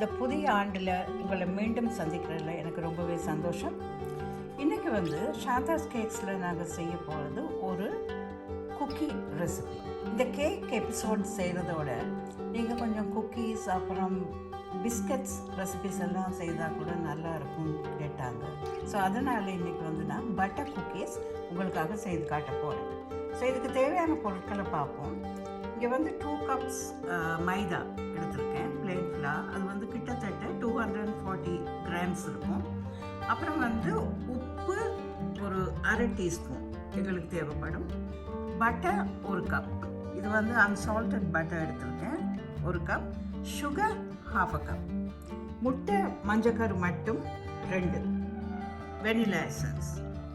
இந்த புதிய ஆண்டில் உங்களை மீண்டும் சந்திக்கிறதுல எனக்கு ரொம்பவே சந்தோஷம். இன்றைக்கி சாந்தாஸ் கேக்ஸில் நாங்கள் செய்ய போகிறது ஒரு குக்கி ரெசிபி. இந்த கேக் எபிசோட் செய்கிறதோட நீங்கள் கொஞ்சம் குக்கீஸ் அப்புறம் பிஸ்கட்ஸ் ரெசிபிஸ் எல்லாம் செய்தால் கூட நல்லா இருக்கும்னு கேட்டாங்க. ஸோ அதனால் இன்றைக்கி நான் பட்டர் குக்கீஸ் உங்களுக்காக செய்து காட்ட போகிறேன். ஸோ இதுக்கு தேவையான பொருட்களை பார்ப்போம். இங்கே 2 கப்ஸ் மைதா எடுத்திருக்கேன், பிளெயின் ஃப்ளார். அது கிட்டத்தட்ட 240 கிராம்ஸ் இருக்கும். அப்புறம் உப்பு ஒரு அரை டீஸ்பூன் எங்களுக்கு தேவைப்படும். பட்டர் 1 கப், இது அன்சால்டட் பட்டர் எடுத்திருக்கேன் 1 கப். Sugar 1/2 cup. முட்டை மஞ்சக்கரு மட்டும் 2. Vanilla essence.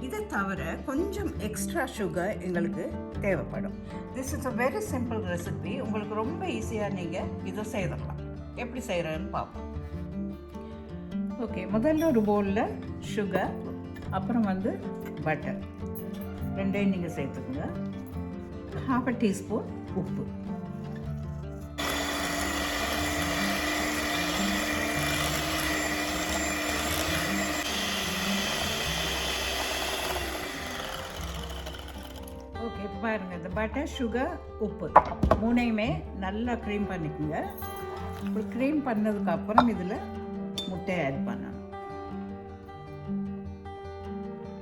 இதை தவிர கொஞ்சம் எக்ஸ்ட்ரா சுகர் எங்களுக்கு தேவைப்படும். This is a very simple recipe. உங்களுக்கு ரொம்ப ஈஸியாக நீங்கள் இதை செய்திடலாம். எப்படி செய்கிறேன்னு பார்ப்போம். ஓகே, முதல்ல ஒரு பவுலில் சுகர் அப்புறம் பட்டர் ரெண்டையும் நீங்கள் சேர்த்துக்கோங்க. 1/2 டீஸ்பூன் உப்பு. ஓகே, இப்போ பாருங்கள், இந்த பட்டர் சுகர் உப்பு 3யுமே நல்லா க்ரீம் பண்ணிக்கோங்க. இப்போ க்ரீம் பண்ணதுக்கப்புறம் இதில் முட்டையை ஆட் பண்ணணும்.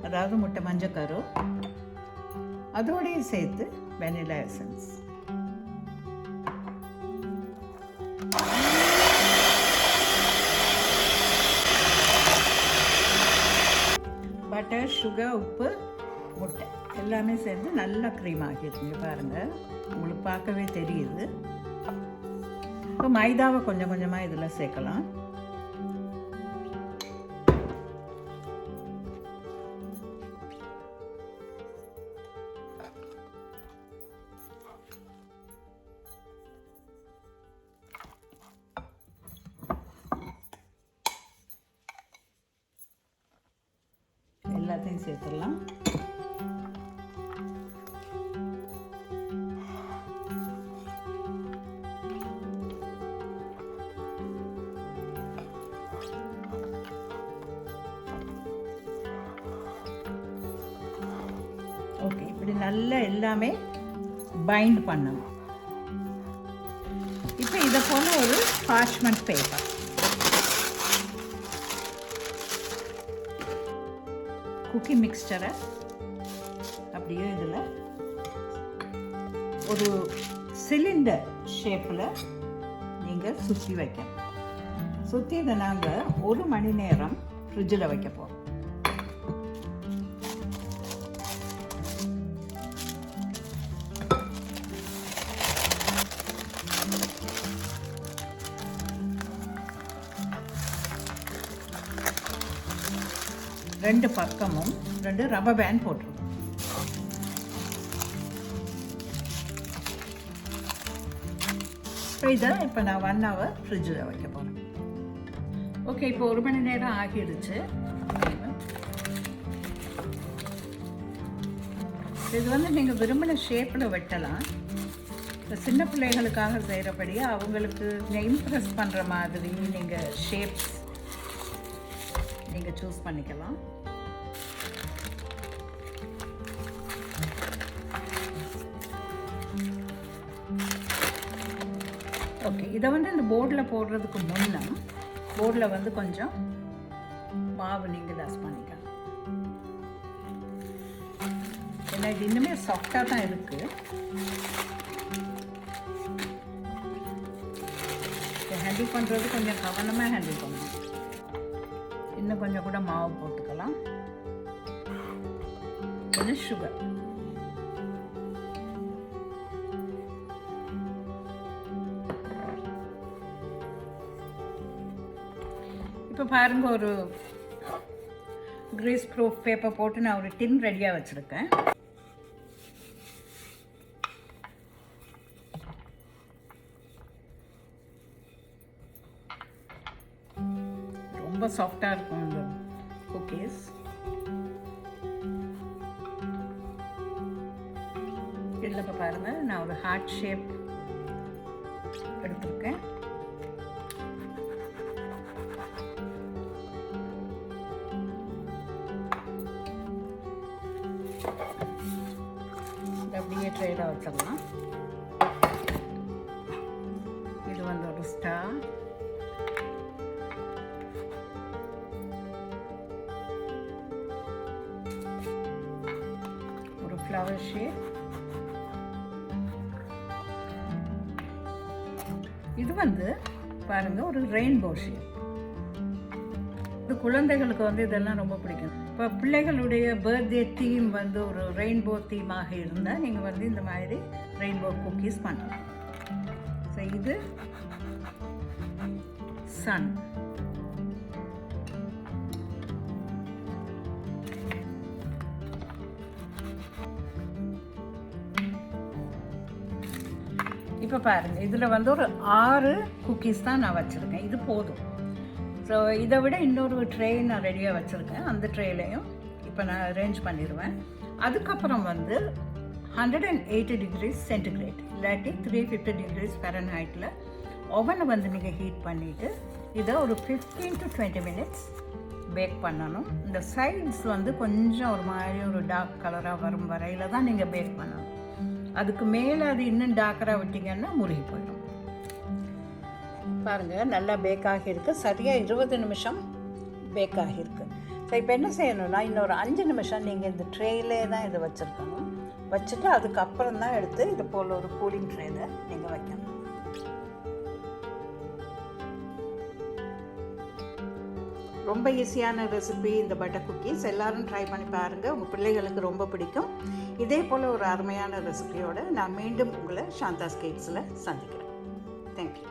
அதாவது முட்டை மஞ்சக்கரு, அதோடையும் சேர்த்து வெனிலா எசன்ஸ். பட்டர் சுகர் உப்பு முட்டை எல்லாமே சேர்ந்து நல்லா க்ரீம் ஆகிடுங்க. பாருங்கள், உங்களுக்கு பார்க்கவே தெரியுது. இப்போ மைதாவை கொஞ்சம் கொஞ்சமாக இதில் சேர்க்கலாம். எல்லாத்தையும் சேர்த்துடலாம். ஓகே, இப்படி நல்லா எல்லாமே பைண்ட் பண்ணணும். இப்போ இதை போல ஒரு பார்ச்மெண்ட் பேப்பர், குக்கி மிக்ஸ்சரை அப்படியே இதில் ஒரு சிலிண்டர் ஷேப்பில் நீங்கள் சுற்றி வைக்கணும். சுற்றி இதை நாங்கள் 1 மணி நேரம் ஃப்ரிட்ஜில் வைக்க போகிறோம். ரெண்டு பக்கமும் 2 ரப்பர் பேண்ட் போட்டுருக்கோம். இப்போ நான் 1 ஹவர் ஃப்ரிட்ஜில் வைக்க போகிறேன். ஓகே, இப்போ 1 மணி நேரம் ஆகிடுச்சு. இது நீங்கள் விரும்பின ஷேப்பில் வெட்டலாம். இப்போ சின்ன பிள்ளைகளுக்காக செய்கிறபடியே அவங்களுக்கு இம்ப்ரெஸ் பண்ணுற மாதிரி நீங்கள் ஷேப்ஸ் நீங்கள் சூஸ் பண்ணிக்கலாம். ஓகே, இதை இந்த போர்டில் போடுறதுக்கு முன்னே போர்டில் கொஞ்சம் மாவு நீங்கள் டஸ்ட் பண்ணிக்கலாம். ஏன்னா இது இன்னுமே சாஃப்டாக தான் இருக்குது. ஹேண்டில் பண்ணுறது கொஞ்சம் கவனமாக ஹேண்டில் பண்ணணும். இன்னும் கொஞ்சம் கூட மாவு போட்டுக்கலாம். கொஞ்சம் சுகர். இப்போ பாருங்க, ஒரு கிரீஸ் ப்ரூஃப் பேப்பர் போட்டு நான் ஒரு டின் ரெடியாக வச்சுருக்கேன். ரொம்ப சாஃப்டாக இருக்கும் இந்த குக்கீஸ். இதில் இப்போ பாருங்கள், நான் ஒரு ஹார்ட் ஷேப் எடுத்துருக்கேன். சைடாக வச்சிடலாம். இது வந்து ஒரு ஸ்டார். ஒரு ஃப்ளவர் ஷேப். இது வந்து பாருங்க ஒரு ரெயின்போ ஷேப். இது குழந்தைகளுக்கு வந்து இதெல்லாம் ரொம்ப பிடிக்கும். இப்போ பிள்ளைகளுடைய பர்த்டே தீம் வந்து ஒரு ரெயின்போ தீமாக இருந்தால் நீங்கள் வந்து இந்த மாதிரி ரெயின்போ குக்கீஸ் பண்ணலாம். ஸோ இது சன். இப்போ பாருங்கள், இதில் வந்து ஒரு 6 குக்கீஸ் தான் நான் வச்சுருக்கேன். இது போதும். ஸோ இதை விட இன்னொரு ட்ரே நான் ரெடியாக வச்சுருக்கேன். அந்த ட்ரேலையும் இப்போ நான் அரேஞ்ச் பண்ணிடுவேன். அதுக்கப்புறம் வந்து 180 டிகிரிஸ் சென்டிகிரேட் இல்லாட்டி 350 டிகிரிஸ் ஃபெரன்ஹைட்டில் ஓவனை வந்து நீங்கள் ஹீட் பண்ணிவிட்டு இதை ஒரு 15 to 20 மினிட்ஸ் பேக் பண்ணணும். இந்த சைட்ஸ் வந்து கொஞ்சம் ஒரு மாதிரி ஒரு டார்க் கலராக வரும் வரையில் தான் நீங்கள் பேக் பண்ணணும். அதுக்கு மேலே அது இன்னும் டார்க்கராக விட்டிங்கன்னா முருகி போயிடும். பாருங்கள், நல்லா பேக் ஆகியிருக்கு. சரியாக 20 நிமிஷம் பேக் ஆகியிருக்கு. ஸோ இப்போ என்ன செய்யணும்னா இன்னொரு 5 நிமிஷம் நீங்கள் இந்த ட்ரேயிலே தான் இதை வச்சுருக்கணும். வச்சுட்டு அதுக்கப்புறம் தான் எடுத்து இது போல் ஒரு கூலிங் ட்ரேயில் நீங்கள் வைக்கணும். ரொம்ப ஈஸியான ரெசிபி இந்த பட்டர் குக்கீஸ். எல்லோரும் ட்ரை பண்ணி பாருங்கள். உங்கள் பிள்ளைகளுக்கு ரொம்ப பிடிக்கும். இதே போல் ஒரு அருமையான ரெசிபியோடு நான் மீண்டும் உங்களை சாந்தாஸ் கேக்ஸில் சந்திக்கிறேன். தேங்க்யூ.